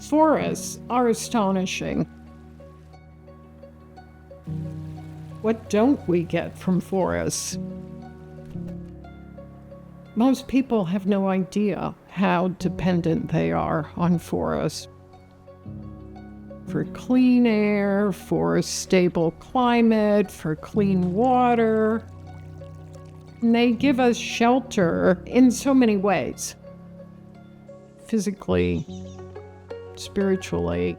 Forests are astonishing. What don't we get from forests? Most people have no idea how dependent they are on forests. For clean air, for a stable climate, for clean water. And they give us shelter in so many ways. Physically, spiritually.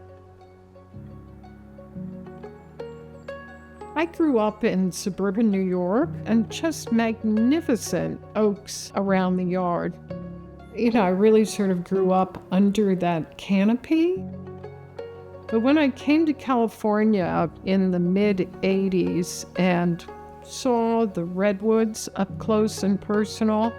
I grew up in suburban New York and just magnificent oaks around the yard. I really sort of grew up under that canopy. But when I came to California in the mid-'80s and saw the redwoods up close and personal,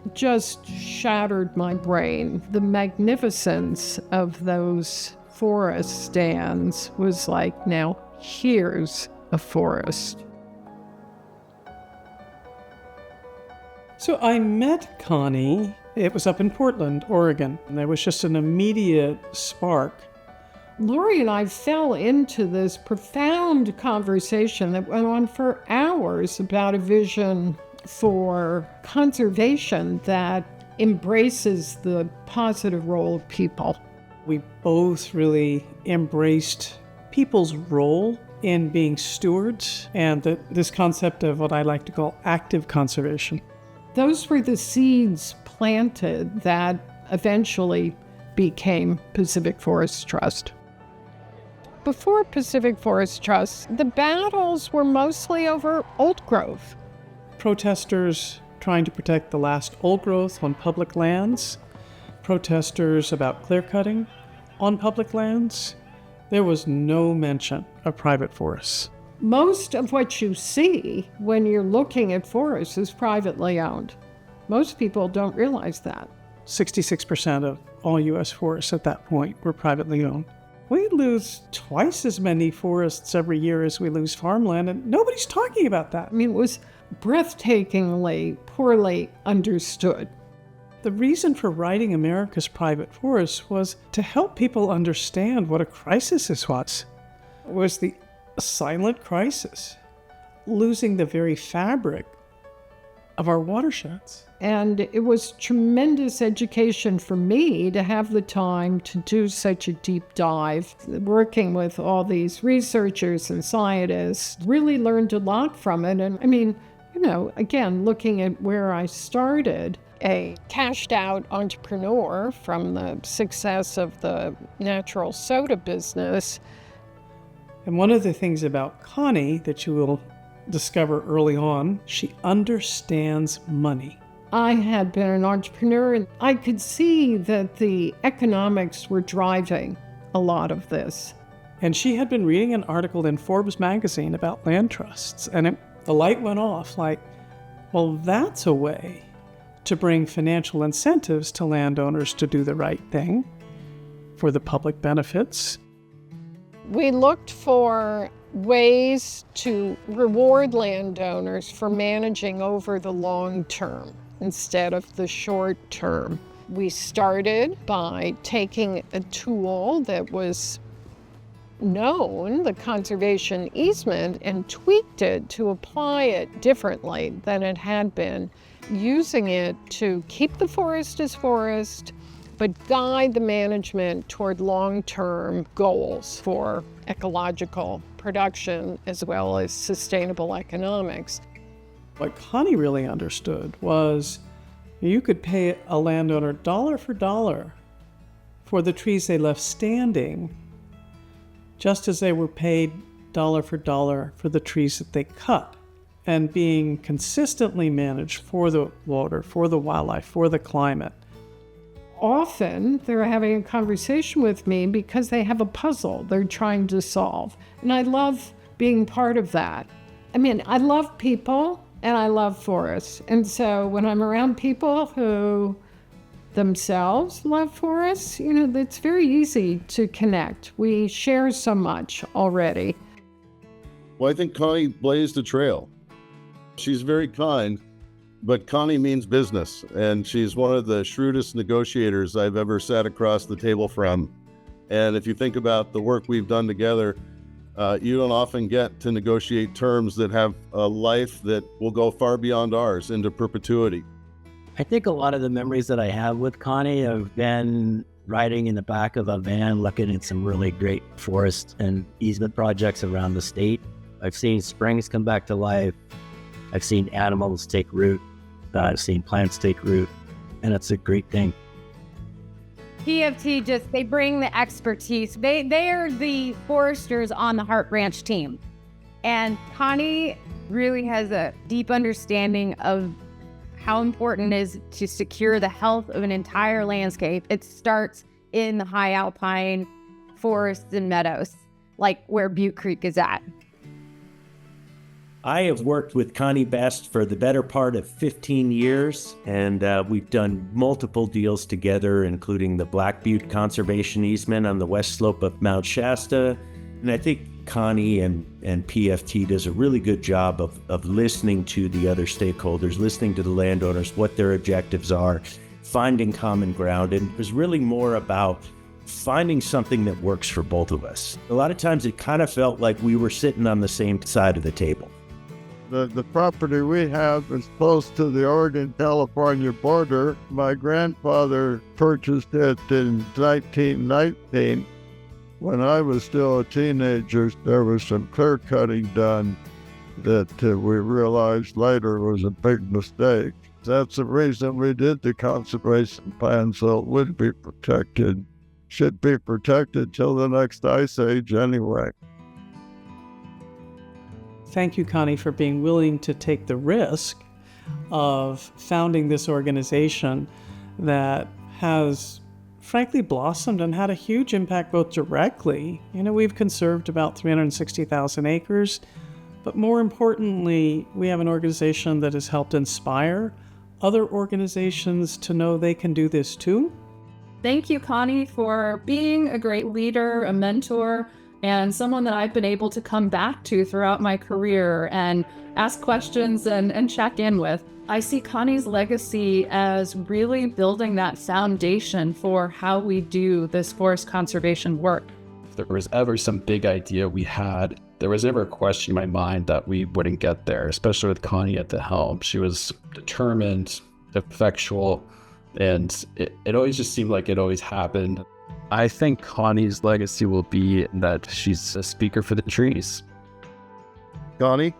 it just shattered my brain. The magnificence of those forest stands was like, now here's a forest. So I met Connie. It was up in Portland, Oregon, and there was just an immediate spark. Lori and I fell into this profound conversation that went on for hours about a vision for conservation that embraces the positive role of people. We both really embraced people's role in being stewards and this concept of what I like to call active conservation. Those were the seeds planted that eventually became Pacific Forest Trust. Before Pacific Forest Trust, the battles were mostly over old growth. Protesters trying to protect the last old growth on public lands, protesters about clear cutting on public lands. There was no mention of private forests. Most of what you see when you're looking at forests is privately owned. Most people don't realize that. 66% of all U.S. forests at that point were privately owned. We lose twice as many forests every year as we lose farmland, and nobody's talking about that. It was breathtakingly poorly understood. The reason for writing America's Private Forests was to help people understand what a crisis this was. It was the silent crisis, losing the very fabric of our watersheds. And it was tremendous education for me to have the time to do such a deep dive. Working with all these researchers and scientists, really learned a lot from it. And again, looking at where I started, a cashed out entrepreneur from the success of the natural soda business. And one of the things about Connie that you will discover early on, she understands money. I had been an entrepreneur and I could see that the economics were driving a lot of this. And she had been reading an article in Forbes magazine about land trusts, and the light went off like, well, that's a way to bring financial incentives to landowners to do the right thing for the public benefits. We looked for ways to reward landowners for managing over the long term instead of the short term. We started by taking a tool that was known, the conservation easement, and tweaked it to apply it differently than it had been, using it to keep the forest as forest, but guide the management toward long-term goals for ecological production as well as sustainable economics. What Connie really understood was you could pay a landowner dollar for dollar for the trees they left standing, just as they were paid dollar for dollar for the trees that they cut, and being consistently managed for the water, for the wildlife, for the climate. Often they're having a conversation with me because they have a puzzle they're trying to solve. And I love being part of that. I love people and I love forests. And so when I'm around people who themselves love forests, it's very easy to connect. We share so much already. Well, I think Connie blazed a trail. She's very kind, but Connie means business, and she's one of the shrewdest negotiators I've ever sat across the table from. And if you think about the work we've done together, you don't often get to negotiate terms that have a life that will go far beyond ours into perpetuity. I think a lot of the memories that I have with Connie have been riding in the back of a van looking at some really great forest and easement projects around the state. I've seen springs come back to life. I've seen animals take root. I've seen plants take root, and it's a great thing. PFT they bring the expertise. They are the foresters on the Heart Branch team. And Connie really has a deep understanding of how important it is to secure the health of an entire landscape. It starts in the high alpine forests and meadows, like where Butte Creek is at. I have worked with Connie Best for the better part of 15 years, and we've done multiple deals together, including the Black Butte Conservation Easement on the west slope of Mount Shasta. And I think Connie and PFT does a really good job of listening to the other stakeholders, listening to the landowners, what their objectives are, finding common ground. And it was really more about finding something that works for both of us. A lot of times it kind of felt like we were sitting on the same side of the table. The property we have is close to the Oregon-California border. My grandfather purchased it in 1919. When I was still a teenager, there was some clear cutting done that we realized later was a big mistake. That's the reason we did the conservation plan, so it would be protected. Should be protected till the next ice age anyway. Thank you, Connie, for being willing to take the risk of founding this organization that has frankly blossomed and had a huge impact both directly. We've conserved about 360,000 acres, but more importantly, we have an organization that has helped inspire other organizations to know they can do this too. Thank you, Connie, for being a great leader, a mentor, and someone that I've been able to come back to throughout my career and ask questions and check in with. I see Connie's legacy as really building that foundation for how we do this forest conservation work. If there was ever some big idea we had, there was never a question in my mind that we wouldn't get there, especially with Connie at the helm. She was determined, effectual, and it always just seemed like it always happened. I think Connie's legacy will be that she's a speaker for the trees. Connie,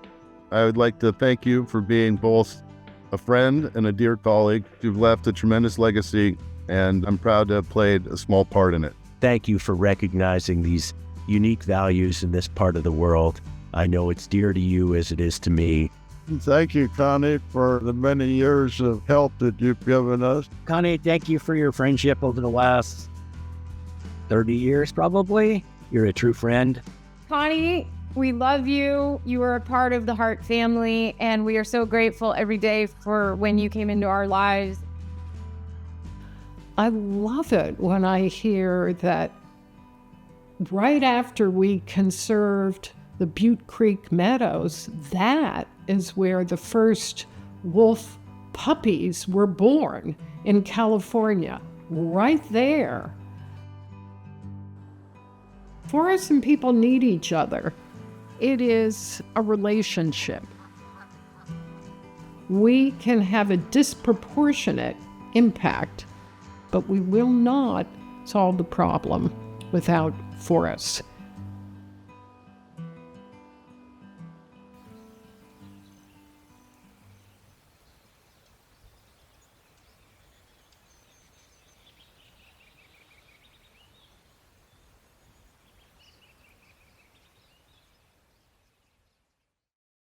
I would like to thank you for being both a friend and a dear colleague. You've left a tremendous legacy, and I'm proud to have played a small part in it. Thank you for recognizing these unique values in this part of the world. I know it's dear to you as it is to me. Thank you, Connie, for the many years of help that you've given us. Connie, thank you for your friendship over the last 30 years, probably. You're a true friend. Connie, we love you. You are a part of the Heart family, and we are so grateful every day for when you came into our lives. I love it when I hear that right after we conserved the Butte Creek Meadows, that is where the first wolf puppies were born in California, right there. Forests and people need each other. It is a relationship. We can have a disproportionate impact, but we will not solve the problem without forests.